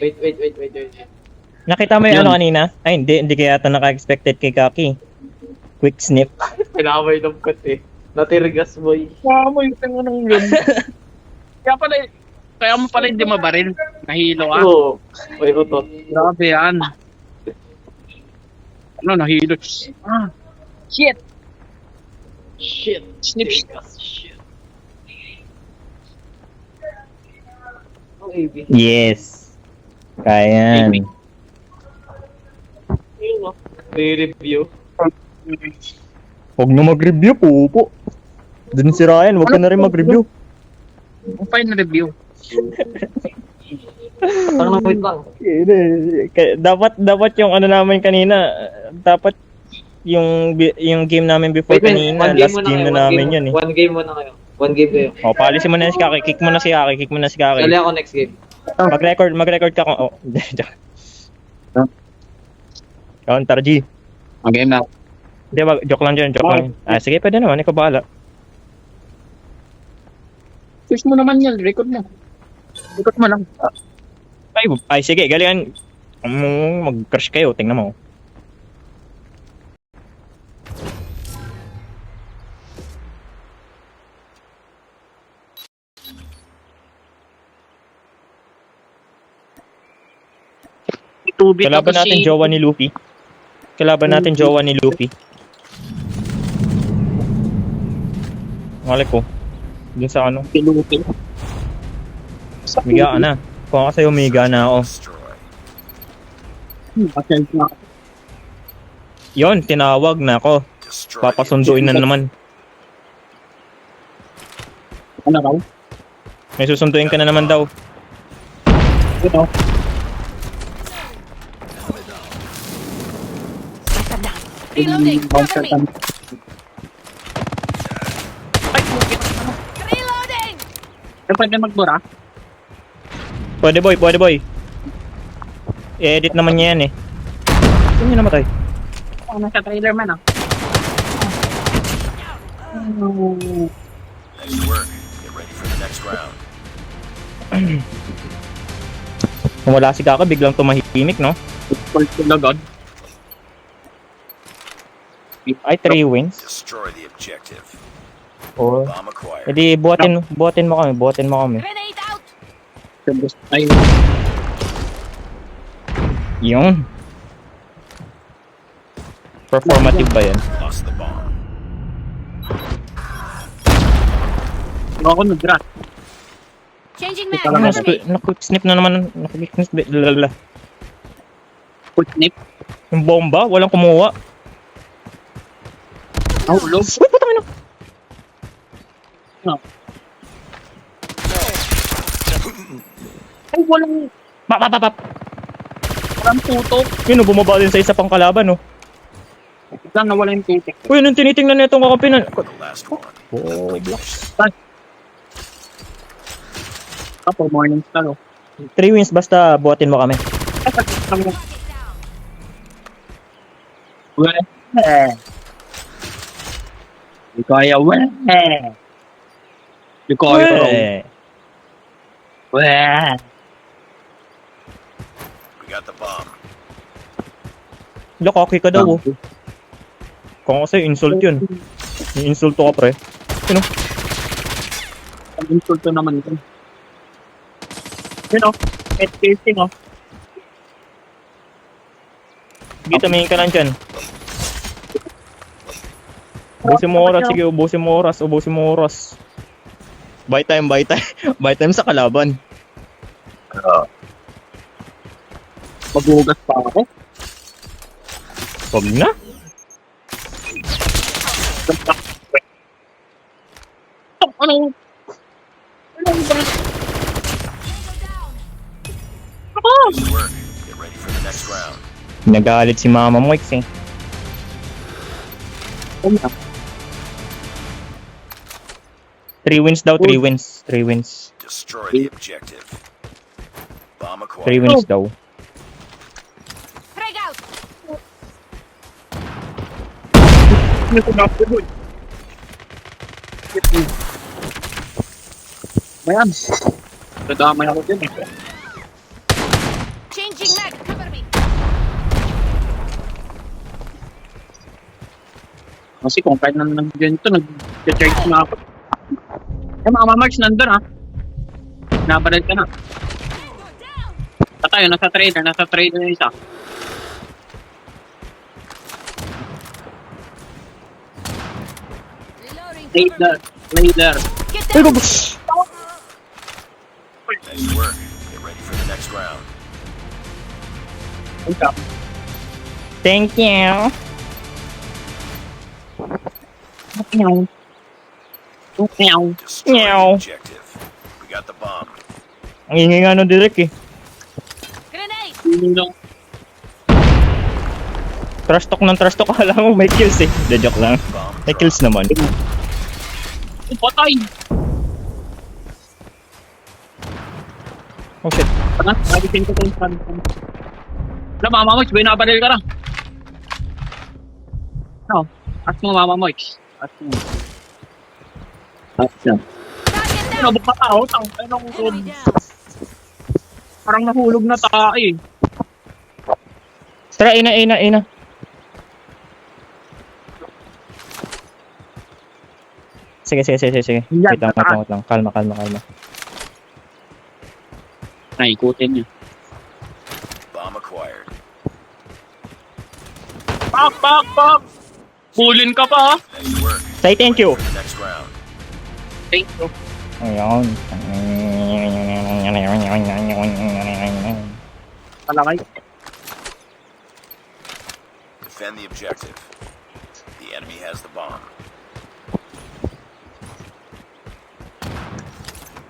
Wait. Nakita mo yung Yun. ano kanina? Ay, hindi kaya ata naka-expected kay Kaki. Quick snip. Pinamay ng cut eh. Natirigas boy. Wow, yung tango nung yun. Kaya mo pala hindi mabaril. Nahilo ka. Oo. May utot. Grabe yan. Ano, nahilo. Ah, shit. Shit. Snip. Shit. Ang AB. Yes. Kaya yan. Ayun o. May review. Huwag na mag-review, pupo. Dun si Ryan, huwag ka na rin mag-review. Ang fine review. Parang wait lang. Dapat yung ano namin kanina, dapat yung game namin before Wait, kanina, one game last muna game kayo, na namin yun eh. One game muna kayo. One game kayo. O, palisin mo na si Kaki, kick mo na si Kaki. Sali ako next game. Mag-record ka kung, oh, Counter G. Okay na. Hindi, joke lang dyan, joke lang. Ah, sige, pwede naman, ikaw bahala. Push mo naman yan, record mo. Record mo lang. Ay sige, galingan. Mag-crush kayo, tingnan mo. Tubig Kalaban natin jowa ni Luffy. Malay ko. Dun sa ano, Pilutin. miga ka na. Kung kasi umiga na ako. Yon, tinawag na ako. Papasunduin na naman. Ano raw? May susunduin ka na naman daw. Ito. Reloading! Cover me! Ay, pukit. Reloading! Pwede magbura? Pwede boy. I-edit naman niya yan eh. Saan niya namatay? Oh, nasa trailer man ah. Nice work. Get ready for the next round. Kung wala si Kaka, biglang tumahimik, no? Full agad. Ay, 3 wins. Destroy the objective. Oh. Bomb acquired. Edi, buhatin mo kami. Grenade out! Ay, Yun. Performative ba yan? Lost the bomb. ako nag-rat. Changing mag! Parang Cover me! Naku-quick snip na naman. Naku-quick snip. Lalala. Put snip. Yung bomba, walang kumuha. Ang ulog. Uy, puta mo. No. Ay, walang tutok. Yun, bumaba din sa isa pang kalaban, no? Saan nawala yung tutok? Uy, nung tinitingnan na itong kakampinan. The last one. Oh, Ako, morning star oh. 3 wins, basta buhatin mo kami. Weh. Di kaya weh. Di kaya raw. Eh, Weh. We got the bomb. Lakaki ka daw, oh. Kung kasi insult yun. I-insulto ka, pre. Sino? Ang insulto naman ito. Yun oh. Head casing oh. Sige, tumingin ka lang dyan. Ubusin mo oras, sige, ubusin mo oras. Buy time. Buy time sa kalaban. Maghugas pa ako. Huwag na. Ano? Ano ba? Nice work. Get ready for the next round. Nagalit si Mama Moix eh. Ano? 3 wins daw, 3 wins. 3 wins. Destroy the objective. Bomb 3 acquired. wins daw. Frag out! Ano ko na ako doon? Mayan. Nadamay ako dyan eh. Changing mag. Cover me. Kasi kung kahit nandiyan ito, nag-charge na ako. Eh, mga Marks, nandun ha. Nabalad ka na. Tayo, nasa trader na isa. Reloading. Trader. Get Ay, down. babos! Nice work. Get ready for the next round. Thank you. Destroy Meow. the objective. We got the bomb. Ang ingay nga nung direct eh. Grenade. Trash talk ng trash talk. Akala mo may kills eh. De joke lang. Bomb May kills naman. Patay! Oh shit. Ano? Sabihin ko tayo. Wala, Mama Marks, binabaril ka na. Ano? Ask mo, Mama Marks. Ask mo. Target down. Nabok na tao, anong Enemy down. parang nahulog na tao eh. Tara, ina. Sige. Yan, Wait lang. Kalma. Naikutin niya. Bomb acquired. Pak! Bulin ka pa ha? Nice work. Say thank you. For the next round. Thank you. Ayun. Palakay. Defend the objective. The enemy has the bomb.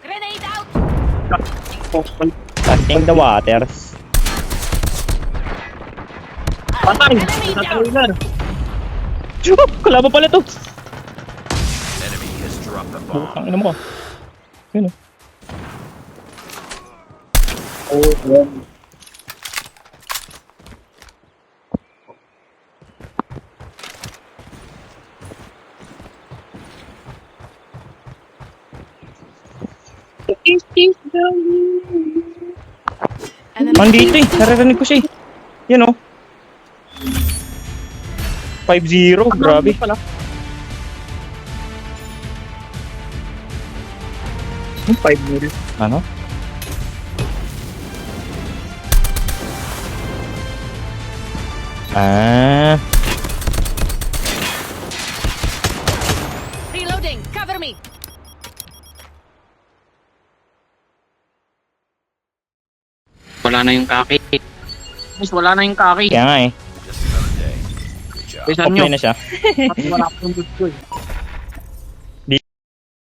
Grenade out. Testing the waters. Patay! Enemy Sa down. trailer. Kalaban pala to. Enemy has dropped the bomb. Ang ina mo. Yun oh. Andito eh. Naririnig ko siya eh. Yan oh. 5-0. Grabe. Pala. Yung 5-0. Ano? Ah. Reloading. Cover me. Wala na yung kaki. Mas wala na yung kaki. Kaya nga eh. Just another day. Good job. Bisan nyo. Okay na siya. Mas wala pa yung gusto eh.